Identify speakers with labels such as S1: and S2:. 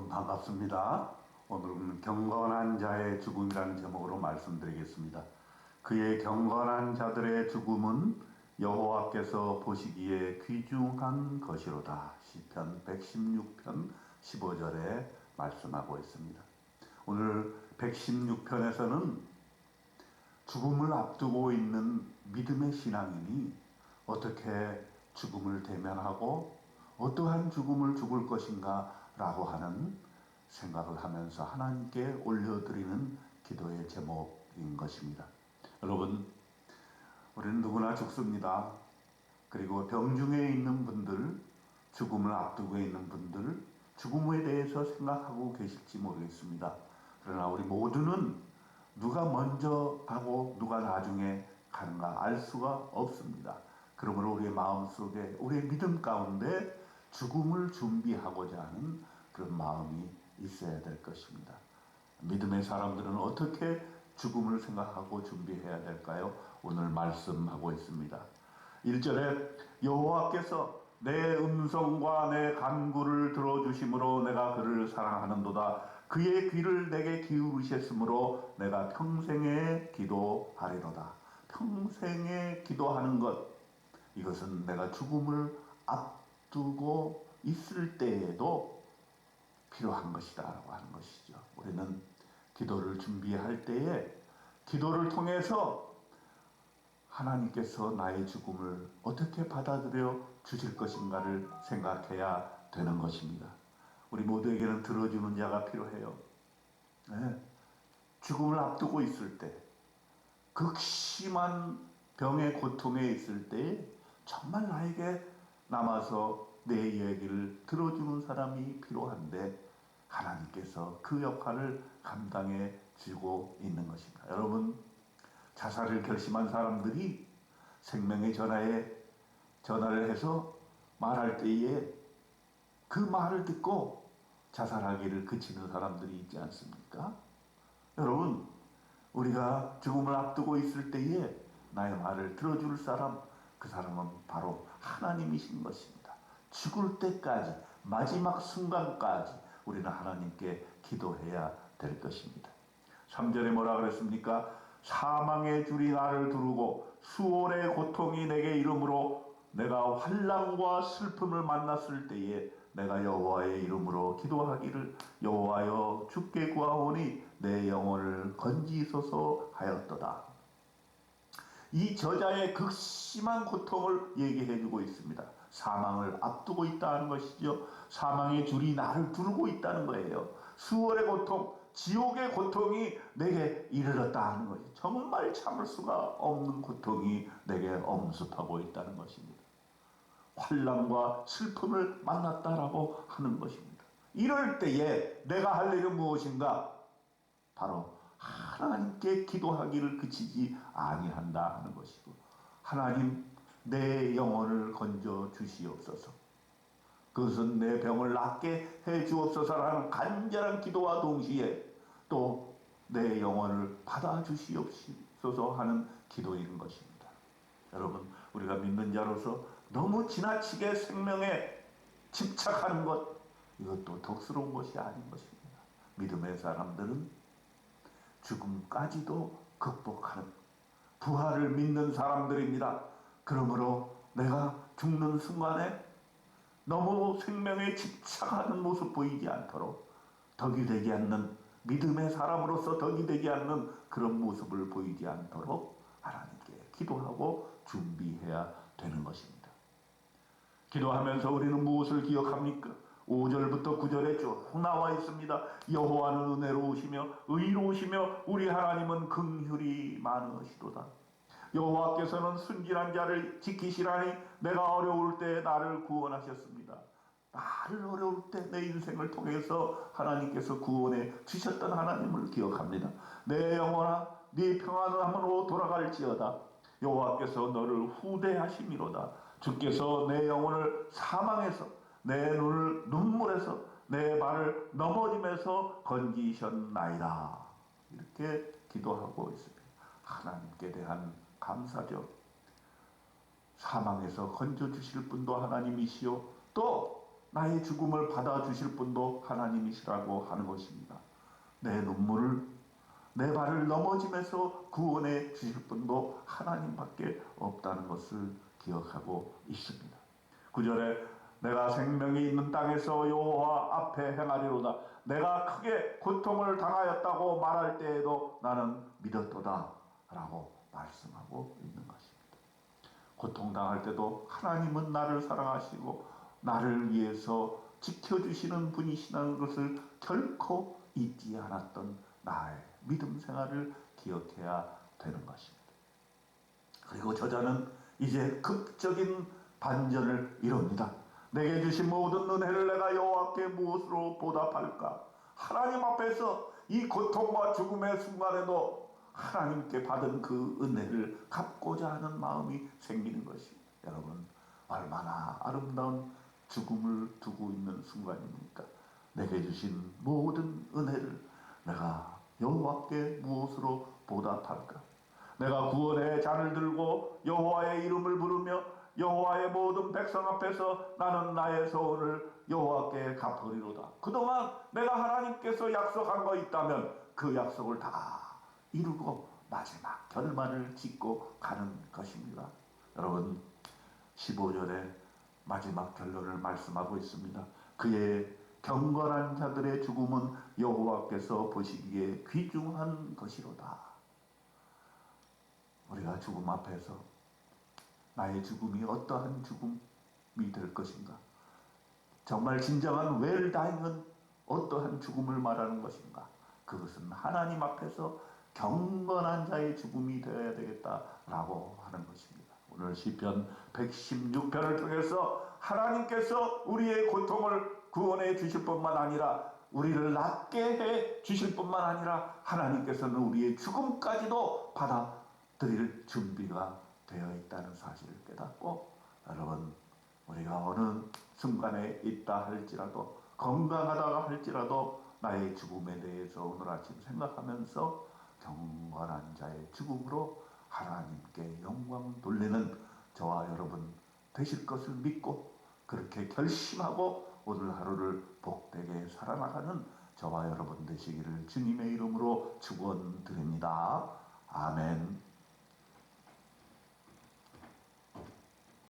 S1: 여러분 반갑습니다. 오늘은 경건한 자의 죽음이라는 제목으로 말씀드리겠습니다. 그의 경건한 자들의 죽음은 여호와께서 보시기에 귀중한 것이로다. 시편 116편 15절에 말씀하고 있습니다. 오늘 116편에서는 죽음을 앞두고 있는 믿음의 신앙인이 어떻게 죽음을 대면하고 어떠한 죽음을 죽을 것인가 라고 하는 생각을 하면서 하나님께 올려드리는 기도의 제목인 것입니다. 여러분, 우리는 누구나 죽습니다. 그리고 병중에 있는 분들, 죽음을 앞두고 있는 분들, 죽음에 대해서 생각하고 계실지 모르겠습니다. 그러나 우리 모두는 누가 먼저 가고 누가 나중에 가는가 알 수가 없습니다. 그러므로 우리의 마음속에, 우리의 믿음 가운데 죽음을 준비하고자 하는 그런 마음이 있어야 될 것입니다. 믿음의 사람들은 어떻게 죽음을 생각하고 준비해야 될까요? 오늘 말씀하고 있습니다. 1절에 여호와께서 내 음성과 내 간구를 들어주심으로 내가 그를 사랑하는도다. 그의 귀를 내게 기울이셨으므로 내가 평생에 기도하리로다. 평생에 기도하는 것, 이것은 내가 죽음을 앞두고 있을 때에도 필요한 것이다 라고 하는 것이죠. 우리는 기도를 준비할 때에 기도를 통해서 하나님께서 나의 죽음을 어떻게 받아들여 주실 것인가를 생각해야 되는 것입니다. 우리 모두에게는 들어주는 자가 필요해요. 네. 죽음을 앞두고 있을 때, 극심한 병의 고통에 있을 때 정말 나에게 남아서 내 이야기를 들어주는 사람이 필요한데 하나님께서 그 역할을 감당해 주고 있는 것입니다. 여러분, 자살을 결심한 사람들이 생명의 전화를 해서 말할 때에 그 말을 듣고 자살하기를 그치는 사람들이 있지 않습니까? 여러분, 우리가 죽음을 앞두고 있을 때에 나의 말을 들어줄 사람, 그 사람은 바로 하나님이신 것입니다. 죽을 때까지, 마지막 순간까지 우리는 하나님께 기도해야 될 것입니다. 3절에 뭐라 그랬습니까? 사망의 줄이 나를 두르고 수월의 고통이 내게 이름으로 내가 환난과 슬픔을 만났을 때에 내가 여호와의 이름으로 기도하기를 여호와여 주께 구하오니 내 영혼을 건지소서 하였도다. 이 저자의 극심한 고통을 얘기해주고 있습니다. 사망을 앞두고 있다는 것이죠. 사망의 줄이 나를 두르고 있다는 거예요. 수월의 고통, 지옥의 고통이 내게 이르렀다 하는 것이 정말 참을 수가 없는 고통이 내게 엄습하고 있다는 것입니다. 환난과 슬픔을 만났다라고 하는 것입니다. 이럴 때에 내가 할 일은 무엇인가? 바로 하나님께 기도하기를 그치지 아니한다 하는 것이고, 하나님 내 영혼을 건져 주시옵소서, 그것은 내 병을 낫게 해 주옵소서라는 간절한 기도와 동시에 또 내 영혼을 받아 주시옵소서 하는 기도인 것입니다. 여러분, 우리가 믿는 자로서 너무 지나치게 생명에 집착하는 것, 이것도 덕스러운 것이 아닌 것입니다. 믿음의 사람들은 죽음까지도 극복하는 부활을 믿는 사람들입니다. 그러므로 내가 죽는 순간에 너무 생명에 집착하는 모습 보이지 않도록, 덕이 되지 않는, 믿음의 사람으로서 덕이 되지 않는 그런 모습을 보이지 않도록 하나님께 기도하고 준비해야 되는 것입니다. 기도하면서 우리는 무엇을 기억합니까? 5절부터 9절에 쭉 나와 있습니다. 여호와는 은혜로우시며 의로우시며 우리 하나님은 긍휼이 많으시도다. 여호와께서는 순진한 자를 지키시라니 내가 어려울 때 나를 구원하셨습니다. 나를 어려울 때 내 인생을 통해서 하나님께서 구원해 주셨던 하나님을 기억합니다. 내 영혼아 네 평안함으로 돌아갈지어다. 여호와께서 너를 후대하심이로다. 주께서 내 영혼을 사망에서, 내 눈을 눈물에서, 내 발을 넘어짐에서 건지셨나이다. 이렇게 기도하고 있습니다. 하나님께 대한 감사죠. 사망에서 건져주실 분도 하나님이시요, 또 나의 죽음을 받아주실 분도 하나님이시라고 하는 것입니다. 내 눈물을, 내 발을 넘어짐에서 구원해 주실 분도 하나님밖에 없다는 것을 기억하고 있습니다. 9절에 내가 생명이 있는 땅에서 여호와 앞에 행하리로다. 내가 크게 고통을 당하였다고 말할 때에도 나는 믿었도다 라고 말씀하고 있는 것입니다. 고통당할 때도 하나님은 나를 사랑하시고 나를 위해서 지켜주시는 분이시라는 것을 결코 잊지 않았던 나의 믿음 생활을 기억해야 되는 것입니다. 그리고 저자는 이제 극적인 반전을 이룹니다. 내게 주신 모든 은혜를 내가 여호와께 무엇으로 보답할까? 하나님 앞에서 이 고통과 죽음의 순간에도 하나님께 받은 그 은혜를 갚고자 하는 마음이 생기는 것입니다. 여러분, 얼마나 아름다운 죽음을 두고 있는 순간입니까? 내게 주신 모든 은혜를 내가 여호와께 무엇으로 보답할까? 내가 구원의 잔을 들고 여호와의 이름을 부르며 여호와의 모든 백성 앞에서 나는 나의 소원을 여호와께 갚으리로다. 그동안 내가 하나님께서 약속한 거 있다면 그 약속을 다 이루고 마지막 결말을 짓고 가는 것입니다. 여러분, 15절에 마지막 결론을 말씀하고 있습니다. 그의 경건한 자들의 죽음은 여호와께서 보시기에 귀중한 것이로다. 우리가 죽음 앞에서 나의 죽음이 어떠한 죽음이 될 것인가? 정말 진정한 웰다잉은 어떠한 죽음을 말하는 것인가? 그것은 하나님 앞에서 경건한 자의 죽음이 되어야 되겠다라고 하는 것입니다. 오늘 시편 116편을 통해서 하나님께서 우리의 고통을 구원해 주실 뿐만 아니라 우리를 낫게 해 주실 뿐만 아니라 하나님께서는 우리의 죽음까지도 받아들일 준비가 되어 있다는 사실을 깨닫고, 여러분, 우리가 어느 순간에 있다 할지라도, 건강하다가 할지라도 나의 죽음에 대해서 오늘 아침 생각하면서 경건한 자의 죽음으로 하나님께 영광 돌리는 저와 여러분 되실 것을 믿고 그렇게 결심하고 오늘 하루를 복되게 살아나가는 저와 여러분 되시기를 주님의 이름으로 축원드립니다. 아멘.